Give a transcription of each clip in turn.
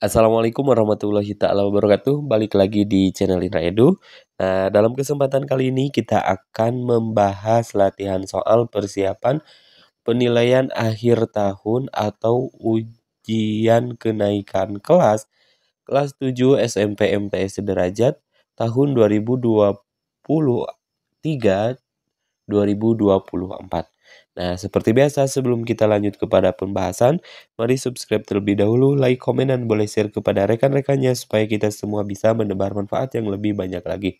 Assalamualaikum warahmatullahi taala wabarakatuh. Balik lagi di channel Indra Edu. Nah, dalam kesempatan kali ini kita akan membahas latihan soal persiapan penilaian akhir tahun atau ujian kenaikan kelas 7 SMP MTS Sederajat tahun 2023-2024. Nah, seperti biasa sebelum kita lanjut kepada pembahasan, mari subscribe terlebih dahulu, like, komen, dan boleh share kepada rekan-rekannya supaya kita semua bisa menebar manfaat yang lebih banyak lagi.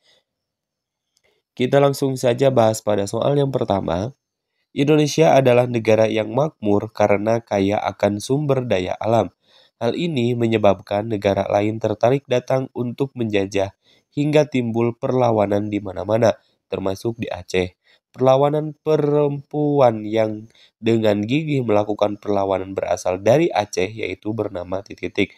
Kita langsung saja bahas pada soal yang pertama. Indonesia adalah negara yang makmur karena kaya akan sumber daya alam. Hal ini menyebabkan negara lain tertarik datang untuk menjajah hingga timbul perlawanan di mana-mana, termasuk di Aceh. Perlawanan perempuan yang dengan gigih melakukan perlawanan berasal dari Aceh yaitu bernama titik-titik.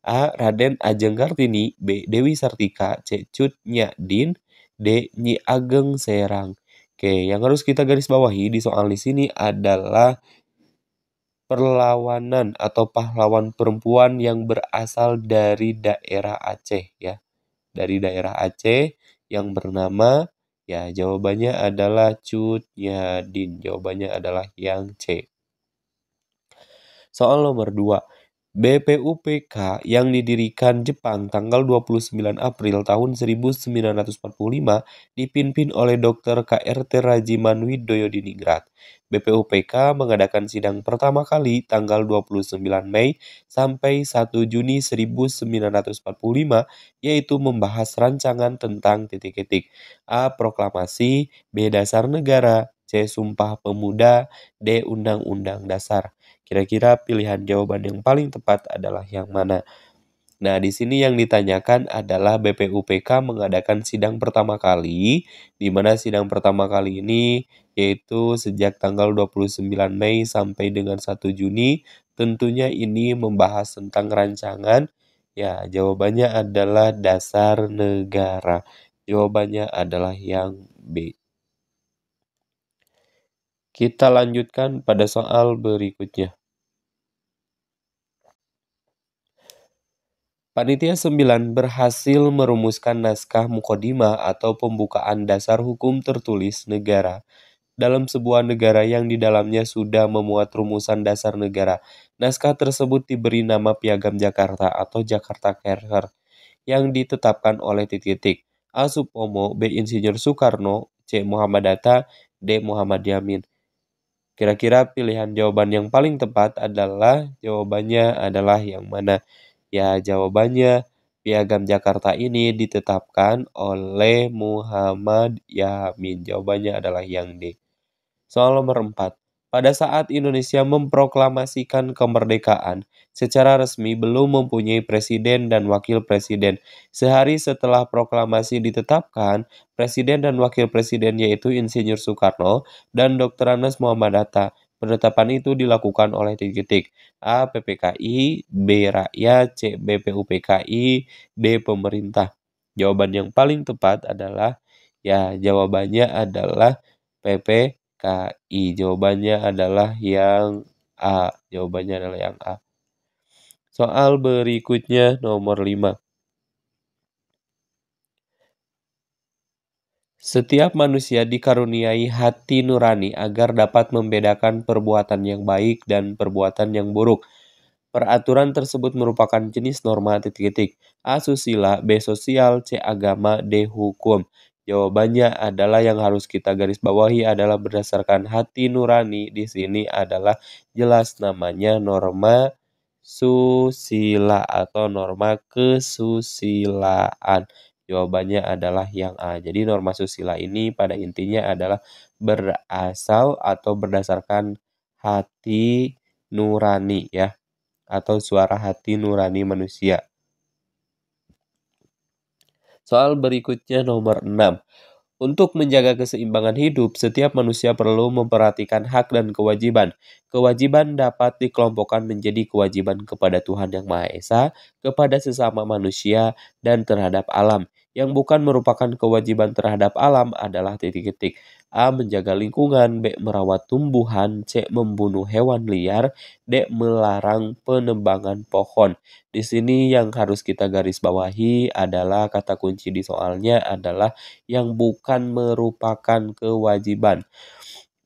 A. Raden Ajeng Kartini, B. Dewi Sartika, C. Cut Nyak Din, D. Nyi Ageng Serang. Oke, yang harus kita garis bawahi di soal di sini adalah perlawanan atau pahlawan perempuan yang berasal dari daerah Aceh ya. Dari daerah Aceh yang bernama jawabannya adalah Cut Nyadin. Jawabannya adalah yang C. Soal nomor 2. BPUPK yang didirikan Jepang tanggal 29 April tahun 1945 dipimpin oleh Dr. KRT Rajiman Widoyodiningrat. BPUPK mengadakan sidang pertama kali tanggal 29 Mei sampai 1 Juni 1945 yaitu membahas rancangan tentang titik-titik. A. Proklamasi, B. Dasar Negara, C. Sumpah Pemuda, D. Undang-Undang Dasar. Kira-kira pilihan jawaban yang paling tepat adalah yang mana? Nah, di sini yang ditanyakan adalah BPUPK mengadakan sidang pertama kali, di mana sidang pertama kali ini yaitu sejak tanggal 29 Mei sampai dengan 1 Juni. Tentunya ini membahas tentang rancangan. Ya, jawabannya adalah dasar negara. Jawabannya adalah yang B. Kita lanjutkan pada soal berikutnya. Panitia 9 berhasil merumuskan naskah mukodimah atau pembukaan dasar hukum tertulis negara dalam sebuah negara yang di dalamnya sudah memuat rumusan dasar negara. Naskah tersebut diberi nama Piagam Jakarta atau Jakarta Charter yang ditetapkan oleh titik-titik. A. Supomo, B. Insinyur Soekarno, C. Muhammad Hatta, D. Muhammad Yamin. Kira-kira pilihan jawaban yang paling tepat adalah jawabannya adalah yang mana? Ya, jawabannya Piagam Jakarta ini ditetapkan oleh Muhammad Yamin. Jawabannya adalah yang D. Soal nomor 4. Pada saat Indonesia memproklamasikan kemerdekaan, secara resmi belum mempunyai presiden dan wakil presiden. Sehari setelah proklamasi ditetapkan, presiden dan wakil presiden yaitu Insinyur Soekarno dan Dr. Andes Muhammad Hatta. Penetapan itu dilakukan oleh titik-titik. A. PPKI, B. Rakyat, C. BPUPKI, D. Pemerintah. Jawaban yang paling tepat adalah jawabannya adalah PPKI. Jawabannya adalah yang A. Jawabannya adalah yang A. Soal berikutnya nomor 5. Setiap manusia dikaruniai hati nurani agar dapat membedakan perbuatan yang baik dan perbuatan yang buruk. Peraturan tersebut merupakan jenis norma titik-titik. A. Susila, B. Sosial, C. Agama, D. Hukum. Jawabannya adalah yang harus kita garis bawahi adalah berdasarkan hati nurani. Di sini adalah jelas namanya norma susila atau norma kesusilaan. Jawabannya adalah yang A. Jadi norma susila ini pada intinya adalah berasal atau berdasarkan hati nurani ya, atau suara hati nurani manusia. Soal berikutnya nomor 6. Untuk menjaga keseimbangan hidup, setiap manusia perlu memperhatikan hak dan kewajiban. Kewajiban dapat dikelompokkan menjadi kewajiban kepada Tuhan Yang Maha Esa, kepada sesama manusia, dan terhadap alam. Yang bukan merupakan kewajiban terhadap alam adalah titik-titik. A. Menjaga lingkungan. B. Merawat tumbuhan. C. Membunuh hewan liar. D. Melarang penebangan pohon. Di sini yang harus kita garis bawahi adalah kata kunci di soalnya adalah yang bukan merupakan kewajiban.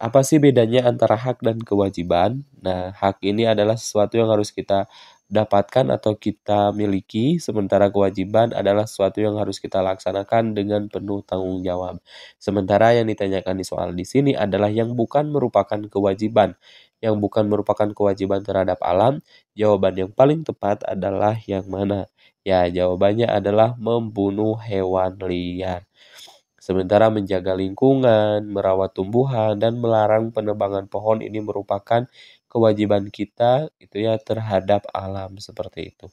Apa sih bedanya antara hak dan kewajiban? Nah, hak ini adalah sesuatu yang harus kita dapatkan atau kita miliki, sementara kewajiban adalah sesuatu yang harus kita laksanakan dengan penuh tanggung jawab. Sementara yang ditanyakan di soal di sini adalah yang bukan merupakan kewajiban. Yang bukan merupakan kewajiban terhadap alam, jawaban yang paling tepat adalah yang mana? Ya, jawabannya adalah membunuh hewan liar. Sementara menjaga lingkungan, merawat tumbuhan, dan melarang penebangan pohon ini merupakan kewajiban kita itu ya terhadap alam seperti itu.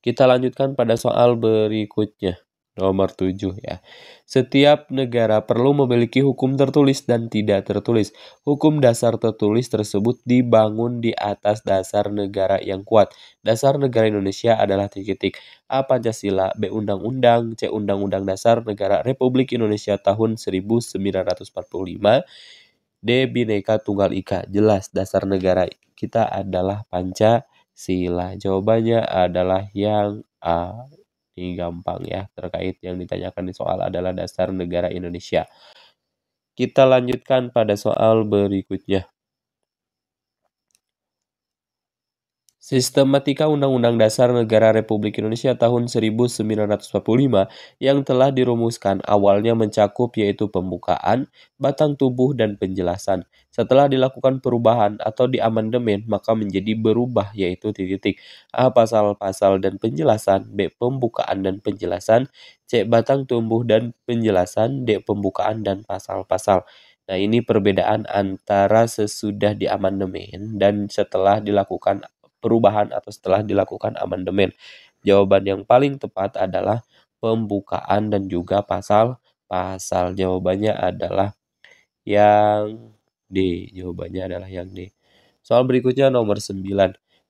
Kita lanjutkan pada soal berikutnya. Nomor 7 ya. Setiap negara perlu memiliki hukum tertulis dan tidak tertulis. Hukum dasar tertulis tersebut dibangun di atas dasar negara yang kuat. Dasar negara Indonesia adalah titik-titik. A. Pancasila, B. Undang-Undang, C. Undang-Undang Dasar Negara Republik Indonesia tahun 1945, D. Bhinneka Tunggal Ika. Jelas dasar negara kita adalah Pancasila. Jawabannya adalah yang A. Ini gampang ya, terkait yang ditanyakan di soal adalah dasar negara Indonesia. Kita lanjutkan pada soal berikutnya. Sistematika Undang-Undang Dasar Negara Republik Indonesia tahun 1945 yang telah dirumuskan awalnya mencakup yaitu pembukaan, batang tubuh, dan penjelasan. Setelah dilakukan perubahan atau diamandemen, maka menjadi berubah yaitu titik-titik. A. Pasal-pasal dan penjelasan. B. Pembukaan dan penjelasan. C. Batang tubuh dan penjelasan. D. Pembukaan dan pasal-pasal. Nah, ini perbedaan antara sesudah diamandemen dan setelah dilakukan perubahan atau setelah dilakukan amandemen. Jawaban yang paling tepat adalah pembukaan dan juga pasal-pasal. Jawabannya adalah yang D. Jawabannya adalah yang D. Soal berikutnya nomor 9.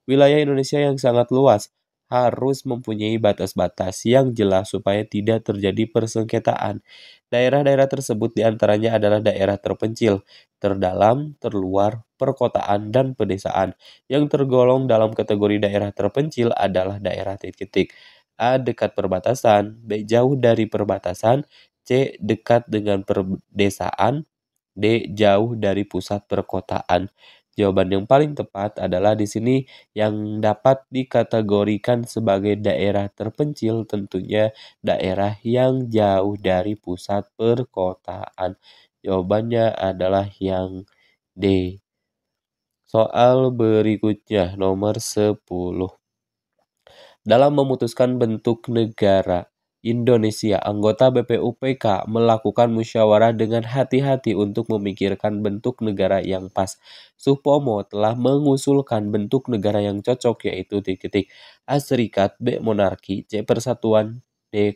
Wilayah Indonesia yang sangat luas harus mempunyai batas-batas yang jelas supaya tidak terjadi persengketaan. Daerah-daerah tersebut diantaranya adalah daerah terpencil, terdalam, terluar, perkotaan, dan pedesaan. Yang tergolong dalam kategori daerah terpencil adalah daerah titik-titik. A. Dekat perbatasan. B. Jauh dari perbatasan. C. Dekat dengan pedesaan. D. Jauh dari pusat perkotaan. Jawaban yang paling tepat adalah di sini yang dapat dikategorikan sebagai daerah terpencil tentunya daerah yang jauh dari pusat perkotaan. Jawabannya adalah yang D. Soal berikutnya nomor 10. Dalam memutuskan bentuk negara Indonesia, anggota BPUPK melakukan musyawarah dengan hati-hati untuk memikirkan bentuk negara yang pas. Supomo telah mengusulkan bentuk negara yang cocok yaitu titik-titik. A. Serikat, B. Monarki, C. Persatuan, D.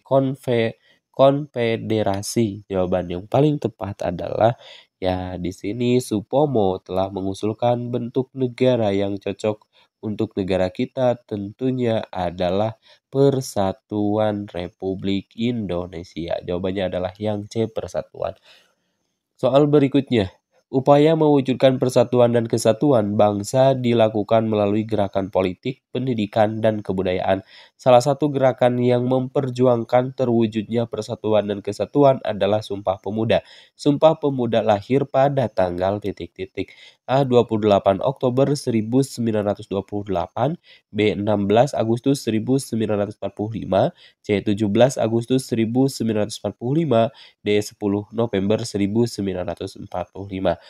Konfederasi. Jawaban yang paling tepat adalah ya di sini Supomo telah mengusulkan bentuk negara yang cocok untuk negara kita tentunya adalah Persatuan Republik Indonesia. Jawabannya adalah yang C, Persatuan. Soal berikutnya, upaya mewujudkan persatuan dan kesatuan bangsa dilakukan melalui gerakan politik, pendidikan, dan kebudayaan. Salah satu gerakan yang memperjuangkan terwujudnya persatuan dan kesatuan adalah Sumpah Pemuda. Sumpah Pemuda lahir pada tanggal titik-titik. A. 28 Oktober 1928, B. 16 Agustus 1945, C. 17 Agustus 1945, D. 10 November 1945.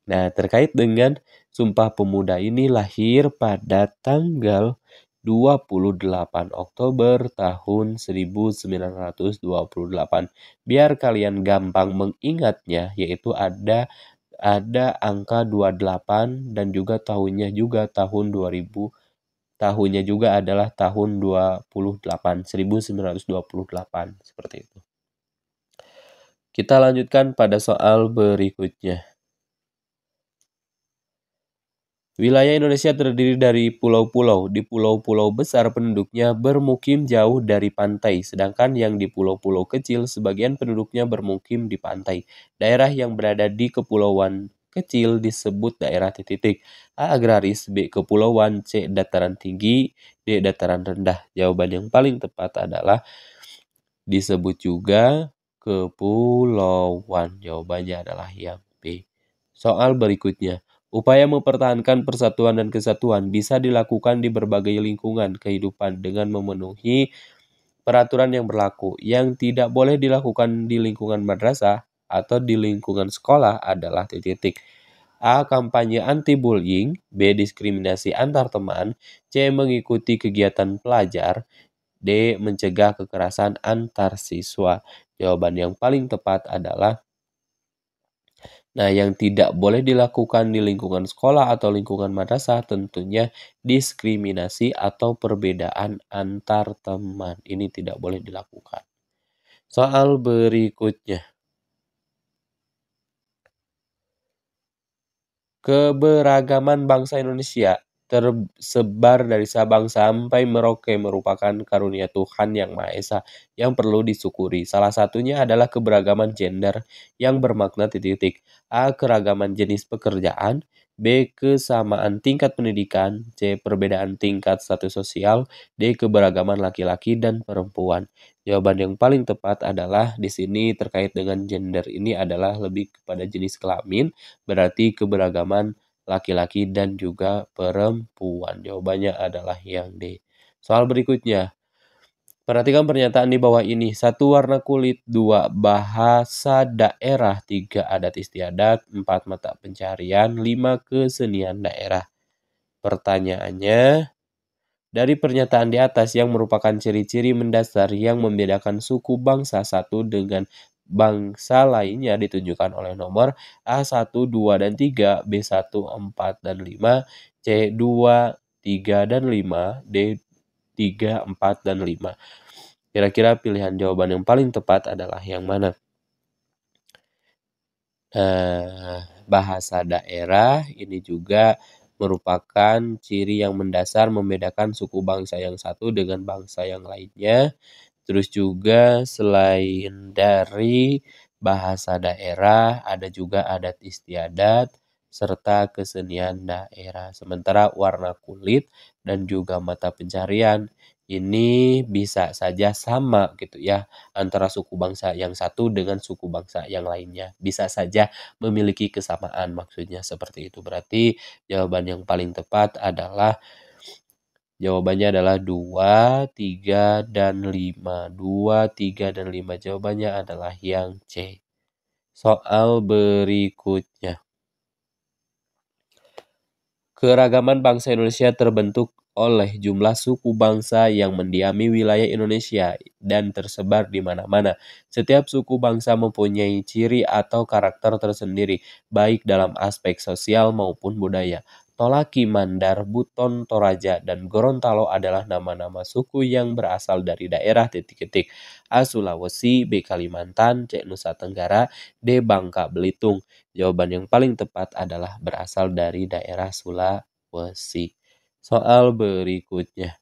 Nah, terkait dengan Sumpah Pemuda ini lahir pada tanggal 28 Oktober tahun 1928. Biar kalian gampang mengingatnya, yaitu ada angka 28 dan juga tahunnya juga tahun 2000. Tahunnya juga adalah tahun 28, 1928 seperti itu. Kita lanjutkan pada soal berikutnya. Wilayah Indonesia terdiri dari pulau-pulau. Di pulau-pulau besar penduduknya bermukim jauh dari pantai, sedangkan yang di pulau-pulau kecil sebagian penduduknya bermukim di pantai. Daerah yang berada di kepulauan kecil disebut daerah titik. A. Agraris, B. Kepulauan, C. Dataran tinggi, D. Dataran rendah. Jawaban yang paling tepat adalah disebut juga kepulauan. Jawabannya adalah yang B. Soal berikutnya. Upaya mempertahankan persatuan dan kesatuan bisa dilakukan di berbagai lingkungan kehidupan dengan memenuhi peraturan yang berlaku. Yang tidak boleh dilakukan di lingkungan madrasah atau di lingkungan sekolah adalah titik-titik. A. Kampanye anti-bullying, B. Diskriminasi antar teman, C. Mengikuti kegiatan pelajar, D. Mencegah kekerasan antar siswa. Jawaban yang paling tepat adalah yang tidak boleh dilakukan di lingkungan sekolah atau lingkungan madrasah tentunya diskriminasi atau perbedaan antar teman. Ini tidak boleh dilakukan. Soal berikutnya. Keberagaman bangsa Indonesia tersebar dari Sabang sampai Merauke merupakan karunia Tuhan Yang Maha Esa yang perlu disyukuri. Salah satunya adalah keberagaman gender yang bermakna titik-titik. A. Keragaman jenis pekerjaan, B. Kesamaan tingkat pendidikan, C. Perbedaan tingkat status sosial, D. Keberagaman laki-laki dan perempuan. Jawaban yang paling tepat adalah di sini terkait dengan gender ini adalah lebih kepada jenis kelamin, berarti keberagaman laki-laki dan juga perempuan. Jawabannya adalah yang D. Soal berikutnya. Perhatikan pernyataan di bawah ini. 1. Warna kulit, 2. Bahasa daerah, 3. Adat istiadat, 4. Mata pencarian, 5. Kesenian daerah. Pertanyaannya, dari pernyataan di atas yang merupakan ciri-ciri mendasar yang membedakan suku bangsa satu dengan bangsa lainnya ditunjukkan oleh nomor A1, 2, dan 3, B1, 4, dan 5, C2, 3, dan 5, D3, 4, dan 5. Kira-kira pilihan jawaban yang paling tepat adalah yang mana? Bahasa daerah ini juga merupakan ciri yang mendasar membedakan suku bangsa yang satu dengan bangsa yang lainnya. Terus juga selain dari bahasa daerah, ada juga adat istiadat serta kesenian daerah. Sementara warna kulit dan juga mata pencarian ini bisa saja sama gitu ya antara suku bangsa yang satu dengan suku bangsa yang lainnya. Bisa saja memiliki kesamaan maksudnya seperti itu. Berarti jawaban yang paling tepat adalah jawabannya adalah 2, 3, dan 5. 2, 3, dan 5. Jawabannya adalah yang C. Soal berikutnya. Keragaman bangsa Indonesia terbentuk oleh jumlah suku bangsa yang mendiami wilayah Indonesia dan tersebar di mana-mana. Setiap suku bangsa mempunyai ciri atau karakter tersendiri, baik dalam aspek sosial maupun budaya. Tolaki, Mandar, Buton, Toraja, dan Gorontalo adalah nama-nama suku yang berasal dari daerah titik-titik. A. Sulawesi, B. Kalimantan, C. Nusa Tenggara, D. Bangka Belitung. Jawaban yang paling tepat adalah berasal dari daerah Sulawesi. Soal berikutnya.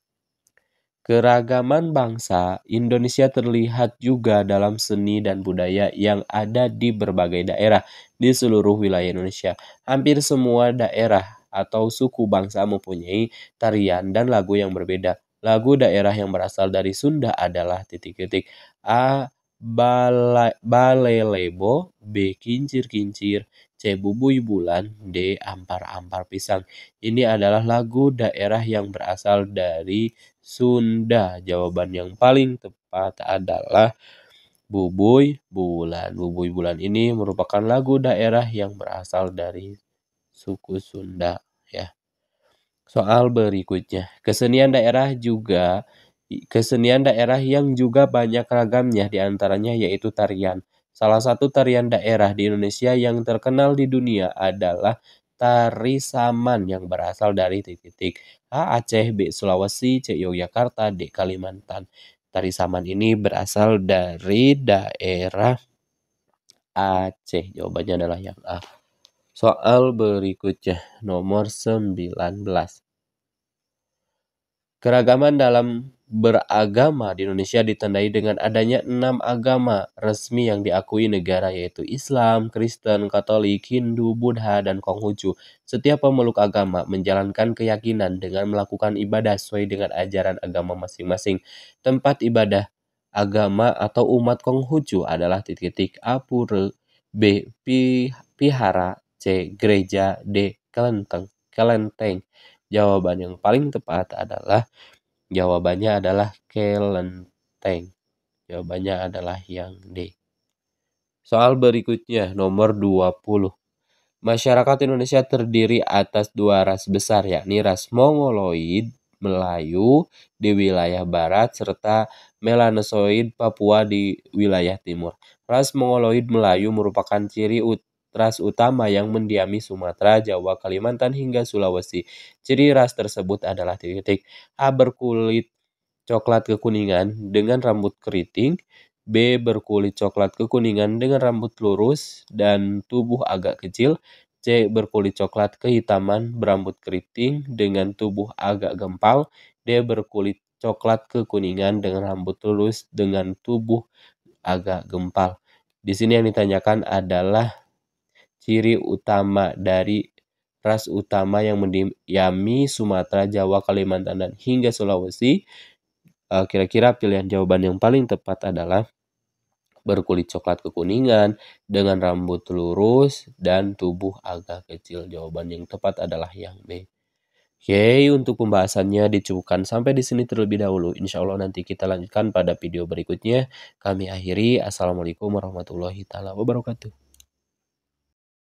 Keragaman bangsa Indonesia terlihat juga dalam seni dan budaya yang ada di berbagai daerah di seluruh wilayah Indonesia. Hampir semua daerah atau suku bangsa mempunyai tarian dan lagu yang berbeda. Lagu daerah yang berasal dari Sunda adalah titik-titik. A. Balelebo, B. Kincir-kincir, C. Bubui bulan, D. Ampar-ampar pisang. Ini adalah lagu daerah yang berasal dari Sunda. Jawaban yang paling tepat adalah Bubui Bulan. Bubui Bulan ini merupakan lagu daerah yang berasal dari suku Sunda ya. Soal berikutnya. Kesenian daerah yang juga banyak ragamnya diantaranya yaitu tarian. Salah satu tarian daerah di Indonesia yang terkenal di dunia adalah tari saman yang berasal dari titik-titik. A. Aceh, B. Sulawesi, C. Yogyakarta, D. Kalimantan. Tari saman ini berasal dari daerah Aceh. Jawabannya adalah yang A. Soal berikutnya, nomor 19. Keragaman dalam beragama di Indonesia ditandai dengan adanya 6 agama resmi yang diakui negara, yaitu Islam, Kristen, Katolik, Hindu, Buddha, dan Konghucu. Setiap pemeluk agama menjalankan keyakinan dengan melakukan ibadah sesuai dengan ajaran agama masing-masing. Tempat ibadah agama atau umat Konghucu adalah titik-titik A. Pura, B. Pihara, C. Gereja, D. Kelenteng. Jawabannya adalah kelenteng. Jawabannya adalah yang D. Soal berikutnya, nomor 20. Masyarakat Indonesia terdiri atas 2 ras besar, yakni ras Mongoloid Melayu di wilayah barat serta Melanosoid Papua di wilayah timur. Ras Mongoloid Melayu merupakan ciri ras utama yang mendiami Sumatera, Jawa, Kalimantan, hingga Sulawesi. Ciri ras tersebut adalah titik-titik A. Berkulit coklat kekuningan dengan rambut keriting, B. Berkulit coklat kekuningan dengan rambut lurus dan tubuh agak kecil, C. Berkulit coklat kehitaman berambut keriting dengan tubuh agak gempal, D. Berkulit coklat kekuningan dengan rambut lurus dengan tubuh agak gempal. Di sini yang ditanyakan adalah ciri utama dari ras utama yang mendiami Sumatera, Jawa, Kalimantan, dan hingga Sulawesi. Kira-kira pilihan jawaban yang paling tepat adalah berkulit coklat kekuningan dengan rambut lurus dan tubuh agak kecil. Jawaban yang tepat adalah yang B. Oke, untuk pembahasannya dicukupkan sampai di sini terlebih dahulu. Insya Allah nanti kita lanjutkan pada video berikutnya. Kami akhiri. Assalamualaikum warahmatullahi wabarakatuh.